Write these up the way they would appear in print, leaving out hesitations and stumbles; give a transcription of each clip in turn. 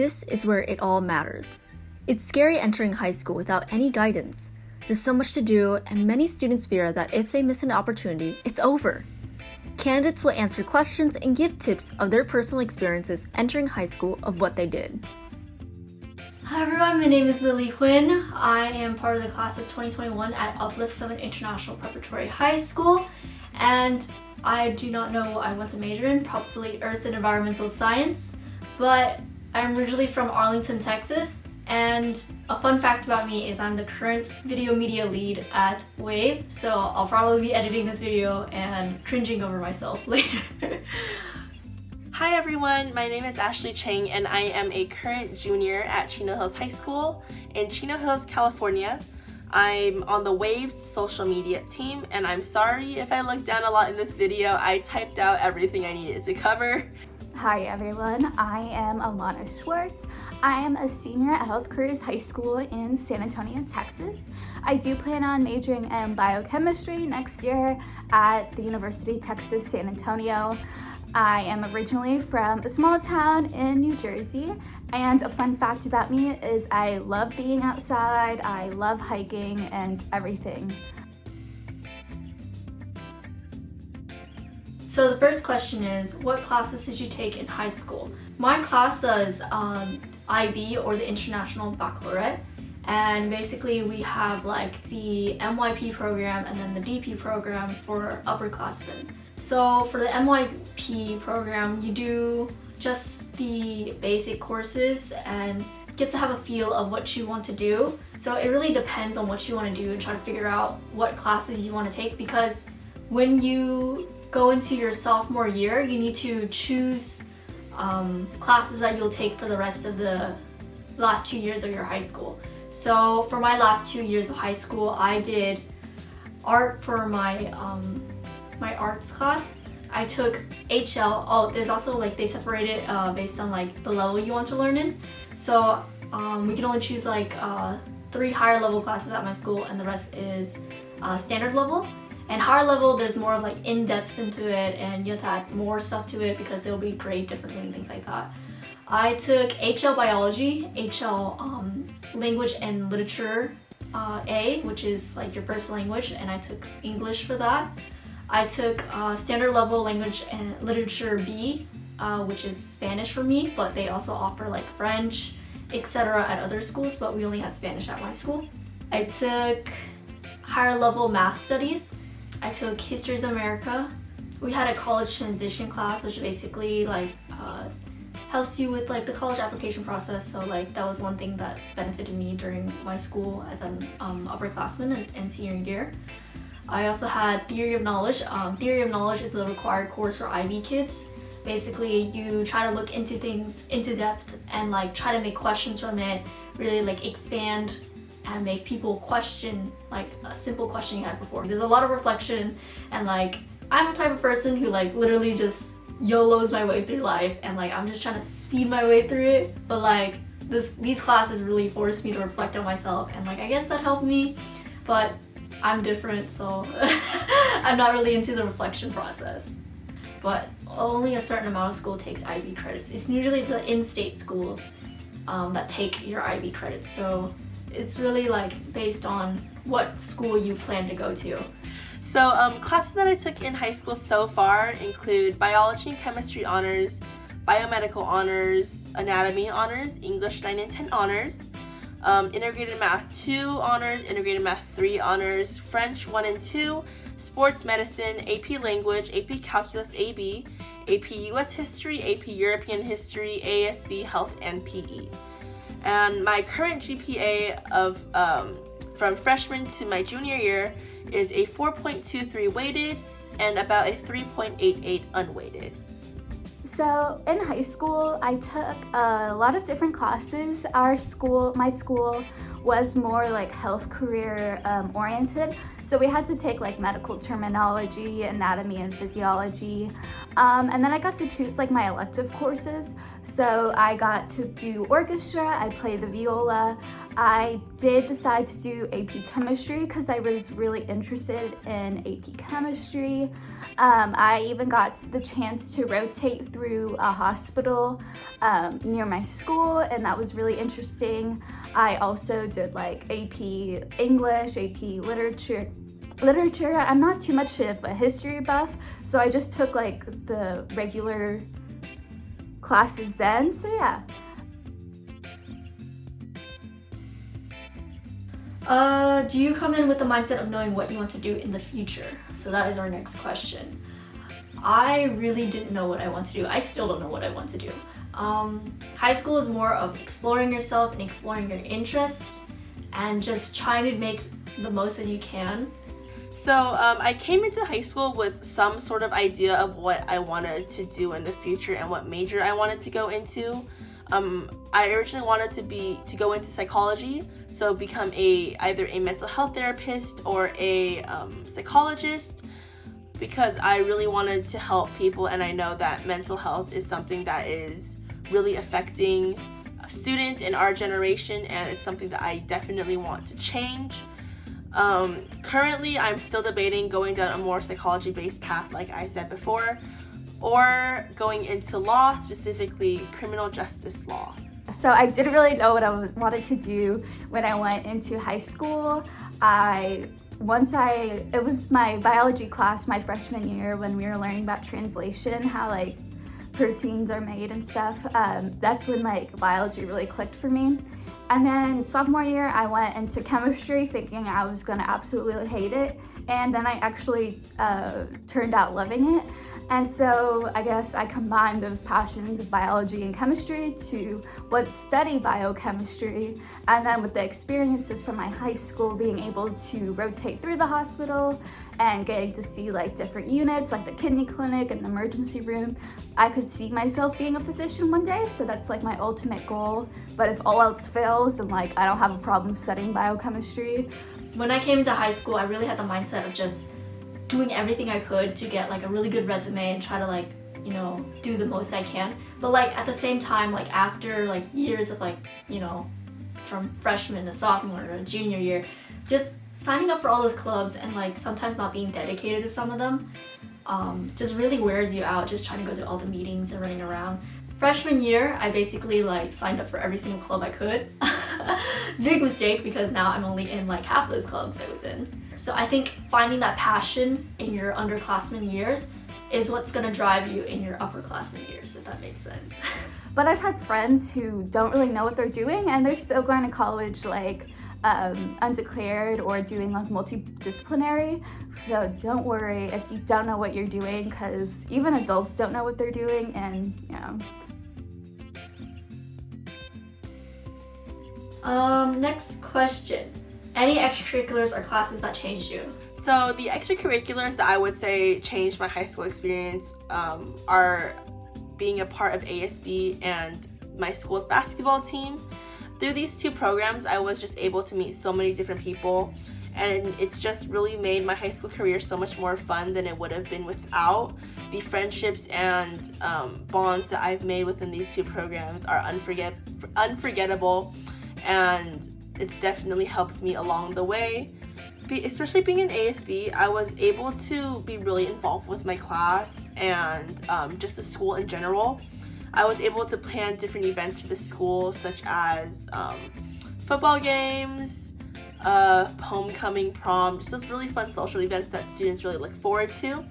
This is where it all matters. It's scary entering high school without any guidance. There's so much to do, and many students fear that if they miss an opportunity, it's over. Candidates will answer questions and give tips of their personal experiences entering high school of what they did. Hi everyone, my name is Lily Huynh. I am part of the class of 2021 at Uplift Summit International Preparatory High School, and I do not know what I want to major in, probably Earth and Environmental Science, but I'm originally from Arlington, Texas, and a fun fact about me is I'm the current video media lead at Wave, so I'll probably be editing this video and cringing over myself later. Hi everyone, my name is Ashley Chang and I am a current junior at Chino Hills High School in Chino Hills, California. I'm on the Waves social media team, and I'm sorry if I look down a lot in this video. I typed out everything I needed to cover. Hi everyone, I am Alana Schwartz. I am a senior at Health Careers High School in San Antonio, Texas. I do plan on majoring in biochemistry next year at the University of Texas, San Antonio. I am originally from a small town in New Jersey, and a fun fact about me is I love being outside, I love hiking and everything. So the first question is, what classes did you take in high school? My class does IB, or the International Baccalaureate, and basically we have like the MYP program and then the DP program for upperclassmen. So for the MYP program, you do just the basic courses and get to have a feel of what you want to do. So it really depends on what you want to do and try to figure out what classes you want to take, because when you go into your sophomore year, you need to choose classes that you'll take for the rest of the last 2 years of your high school. So for my last 2 years of high school, I did art for my my arts class. I took HL. Oh, there's also like they separate it based on like the level you want to learn in. So we can only choose like 3 higher level classes at my school, and the rest is standard level. And higher level, there's more like in-depth into it, and you have to add more stuff to it because they'll be graded differently and things like that. I took HL Biology, HL Language and Literature A, which is like your first language, and I took English for that. I took Standard Level Language and Literature B, which is Spanish for me, but they also offer like French, etc. at other schools, but we only had Spanish at my school. I took Higher Level Math Studies. I took Histories of America. We had a college transition class, which basically like helps you with like the college application process. So like that was one thing that benefited me during my school as an upperclassman and senior year. I also had Theory of Knowledge. Theory of Knowledge is the required course for IB kids. Basically, you try to look into things into depth and like try to make questions from it, really like expand and make people question like a simple question you had before. There's a lot of reflection, and like I'm the type of person who like literally just YOLOs my way through life, and like I'm just trying to speed my way through it. But like these classes really forced me to reflect on myself, and like I guess that helped me, but I'm different, so I'm not really into the reflection process. But only a certain amount of school takes IB credits. It's usually the in-state schools that take your IB credits. So it's really like based on what school you plan to go to. So classes that I took in high school so far include Biology and Chemistry Honors, Biomedical Honors, Anatomy Honors, English 9 and 10 Honors, Integrated Math 2 Honors, Integrated Math 3 Honors, French 1 and 2, Sports Medicine, AP Language, AP Calculus AB, AP US History, AP European History, ASB Health, and PE. And my current GPA of from freshman to my junior year is a 4.23 weighted and about a 3.88 unweighted. So in high school, I took a lot of different classes. My school was more like health career oriented. So we had to take like medical terminology, anatomy and physiology. And then I got to choose like my elective courses. So I got to do orchestra, I play the viola, I did decide to do AP Chemistry because I was really interested in AP Chemistry. I even got the chance to rotate through a hospital near my school, and that was really interesting. I also did like AP English, AP Literature. I'm not too much of a history buff, so I just took like the regular classes then, so yeah. Do you come in with the mindset of knowing what you want to do in the future? So that is our next question. I really didn't know what I want to do. I still don't know what I want to do. High school is more of exploring yourself and exploring your interests and just trying to make the most as you can. So I came into high school with some sort of idea of what I wanted to do in the future and what major I wanted to go into. I originally wanted to go into psychology, so become either a mental health therapist or a psychologist, because I really wanted to help people, and I know that mental health is something that is really affecting students in our generation, and it's something that I definitely want to change. Currently, I'm still debating going down a more psychology-based path, like I said before, or going into law, specifically criminal justice law. So I didn't really know what I wanted to do when I went into high school. It was my biology class my freshman year when we were learning about translation, how like proteins are made and stuff. That's when like biology really clicked for me. And then sophomore year, I went into chemistry thinking I was gonna absolutely hate it. And then I actually turned out loving it. And so I guess I combined those passions of biology and chemistry to study biochemistry. And then with the experiences from my high school, being able to rotate through the hospital and getting to see like different units, like the kidney clinic and the emergency room, I could see myself being a physician one day. So that's like my ultimate goal. But if all else fails, then like I don't have a problem studying biochemistry. When I came into high school, I really had the mindset of just doing everything I could to get like a really good resume and try to like, you know, do the most I can. But like at the same time, like after like years of like, you know, from freshman to sophomore to junior year, just signing up for all those clubs and like sometimes not being dedicated to some of them just really wears you out, just trying to go to all the meetings and running around. Freshman year, I basically like signed up for every single club I could. Big mistake, because now I'm only in like half those clubs I was in. So I think finding that passion in your underclassmen years is what's gonna drive you in your upperclassmen years, if that makes sense. But I've had friends who don't really know what they're doing and they're still going to college like undeclared or doing like multidisciplinary. So don't worry if you don't know what you're doing, because even adults don't know what they're doing, and you know. Next question. Any extracurriculars or classes that changed you? So the extracurriculars that I would say changed my high school experience are being a part of ASB and my school's basketball team. Through these two programs, I was just able to meet so many different people, and it's just really made my high school career so much more fun than it would have been without. The friendships and bonds that I've made within these two programs are unforgettable, and it's definitely helped me along the way. Especially being in ASB, I was able to be really involved with my class and just the school in general. I was able to plan different events to the school, such as football games, homecoming, prom, just those really fun social events that students really look forward to.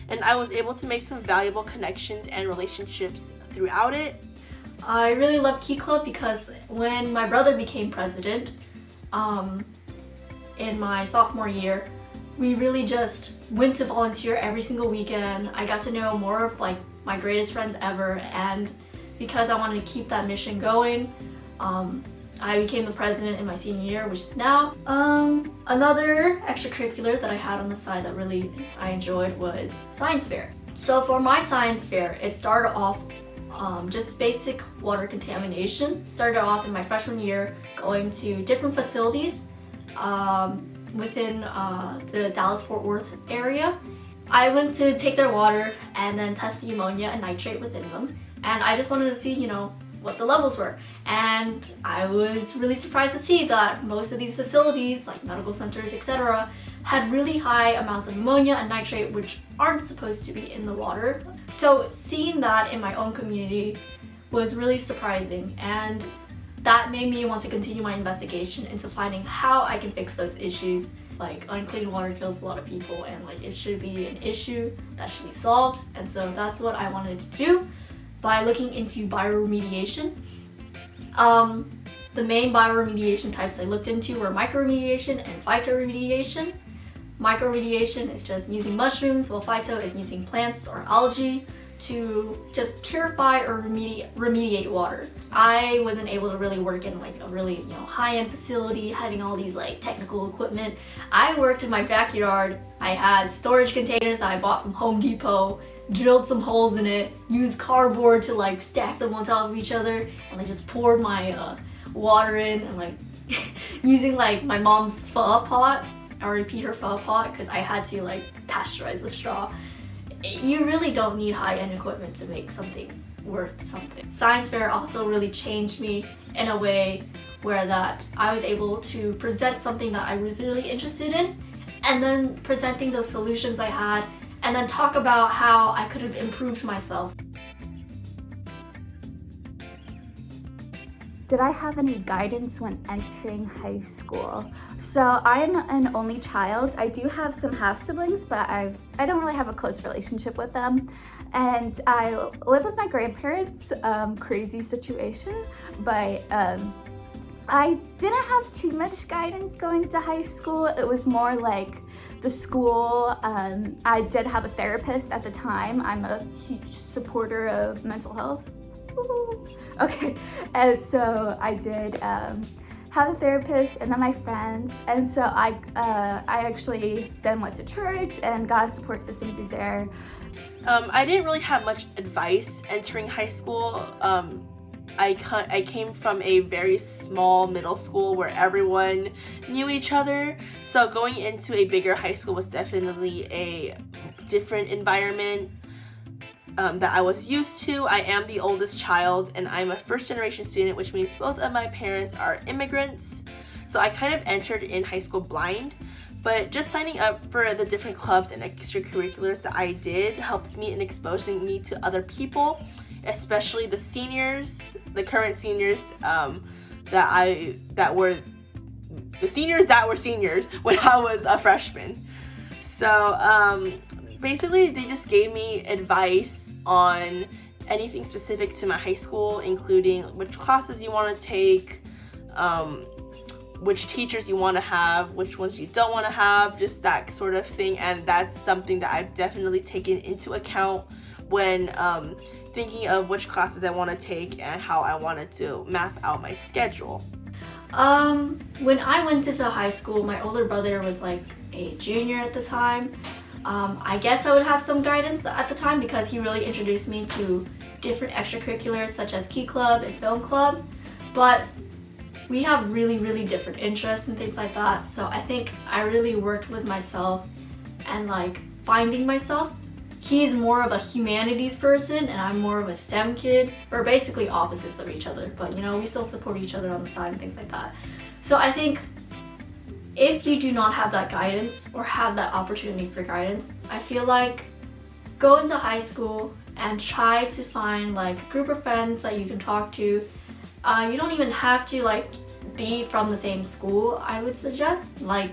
And I was able to make some valuable connections and relationships throughout it. I really love Key Club because when my brother became president, in my sophomore year, we really just went to volunteer every single weekend. I got to know more of like my greatest friends ever, and because I wanted to keep that mission going, I became the president in my senior year, which is now. Another extracurricular that I had on the side that really I enjoyed was science fair. So for my science fair, it started off just basic water contamination. Started off in my freshman year going to different facilities within the Dallas-Fort Worth area. I went to take their water and then test the ammonia and nitrate within them. And I just wanted to see, you know, what the levels were. And I was really surprised to see that most of these facilities, like medical centers, etc., had really high amounts of ammonia and nitrate, which aren't supposed to be in the water. So seeing that in my own community was really surprising, and that made me want to continue my investigation into finding how I can fix those issues. Like, unclean water kills a lot of people, and like, it should be an issue that should be solved. And so that's what I wanted to do by looking into bioremediation. The main bioremediation types I looked into were microremediation and phytoremediation. Microremediation is just using mushrooms, while phyto is using plants or algae to just purify or remediate water. I wasn't able to really work in like a really high-end facility having all these like technical equipment. I worked in my backyard. I had storage containers that I bought from Home Depot, drilled some holes in it, used cardboard to like stack them on top of each other, and I just poured my water in, and like using like my mom's pho pot. I repeat her pho pot because I had to like pasteurize the straw. You really don't need high-end equipment to make something worth something. Science fair also really changed me in a way where that I was able to present something that I was really interested in, and then presenting those solutions I had, and then talk about how I could have improved myself. Did I have any guidance when entering high school? So I'm an only child. I do have some half siblings, but I don't really have a close relationship with them. And I live with my grandparents, crazy situation, but I didn't have too much guidance going into high school. It was more like the school. I did have a therapist at the time. I'm a huge supporter of mental health. Okay, and so I did have a therapist, and then my friends, and so I actually then went to church and got a support system through there. I didn't really have much advice entering high school. I came from a very small middle school where everyone knew each other, so going into a bigger high school was definitely a different environment that I was used to. I am the oldest child, and I'm a first-generation student, which means both of my parents are immigrants. So I kind of entered in high school blind, but just signing up for the different clubs and extracurriculars that I did helped me in exposing me to other people, especially the seniors, the current seniors that were seniors when I was a freshman. So basically, they just gave me advice on anything specific to my high school, including which classes you want to take, which teachers you want to have, which ones you don't want to have, just that sort of thing. And that's something that I've definitely taken into account when thinking of which classes I want to take and how I wanted to map out my schedule. When I went into high school, my older brother was like a junior at the time. I guess I would have some guidance at the time because he really introduced me to different extracurriculars such as Key Club and Film Club, but we have really, really different interests and things like that. So I think I really worked with myself and like finding myself. He's more of a humanities person and I'm more of a STEM kid. We're basically opposites of each other, but we still support each other on the side and things like that. So I think if you do not have that guidance or have that opportunity for guidance, I feel like go into high school and try to find like a group of friends that you can talk to. You don't even have to like be from the same school. I would suggest like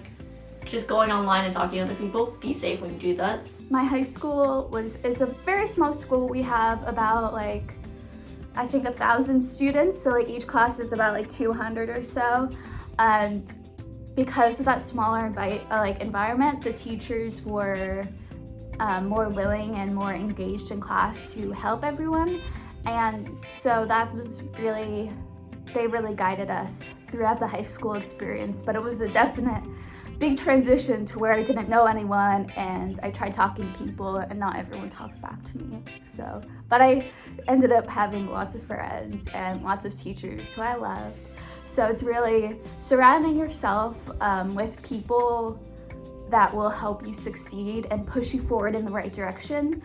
just going online and talking to other people. Be safe when you do that. My high school is a very small school. We have about like, I think 1,000 students. So like each class is about like 200 or so. And because of that smaller environment, the teachers were more willing and more engaged in class to help everyone. And so that was they really guided us throughout the high school experience. But it was a definite big transition to where I didn't know anyone and I tried talking to people and not everyone talked back to me. But I ended up having lots of friends and lots of teachers who I loved. So it's really surrounding yourself with people that will help you succeed and push you forward in the right direction.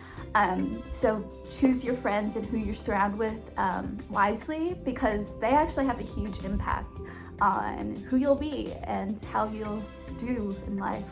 So choose your friends and who you surround with wisely, because they actually have a huge impact on who you'll be and how you'll do in life.